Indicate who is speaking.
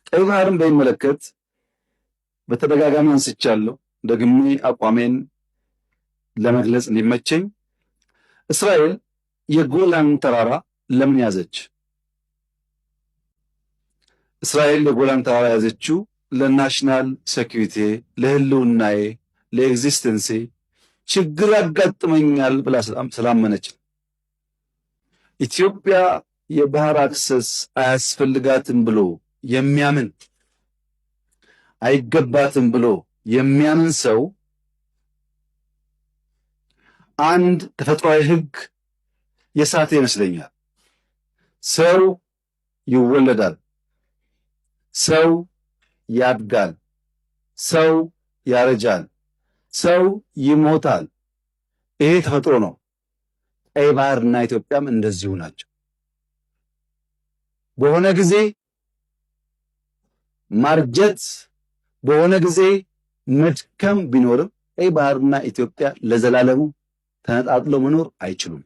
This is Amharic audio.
Speaker 1: ቀይ ባህርን በሚመለከት በተደጋጋሚ አንስቻለሁ። ደግሜ አቋሜን ለመግለጽ እንዲመቸኝ እስራኤል የጎላን ተራራ ለምን ያዘች? እስራኤል የጎላን ተራራ ያዘችው ለናሽናል ሴኩሪቲ፣ ለህልውናዬ፣ ለኤግዚስተንሴ ችግር ያጋጥመኛል ብላ ስላመነች። ኢትዮጵያ የባህር አክሰስ አያስፈልጋትም ብሎ የሚያምን አይገባትም ብሎ የሚያምን ሰው አንድ ተፈጥሯዊ ህግ የሳተ ይመስለኛል። ሰው ይወለዳል፣ ሰው ያድጋል፣ ሰው ያረጃል፣ ሰው ይሞታል። ይሄ ተፈጥሮ ነው። ቀይ ባህርና ኢትዮጵያም እንደዚሁ ናቸው። በሆነ ጊዜ ማርጀት፣ በሆነ ጊዜ መድከም ቢኖርም ቀይ ባህርና ኢትዮጵያ ለዘላለሙ ተነጣጥለው መኖር አይችሉም።